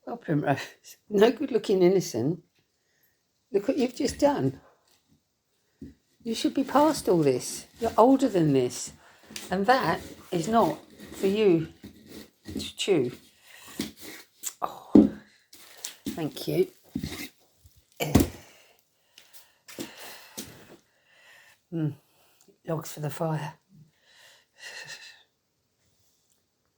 Well, Primrose, no good looking innocent. Look what you've just done. You should be past all this. You're older than this. And that is not for you to chew. Oh, thank you. Logs for the fire.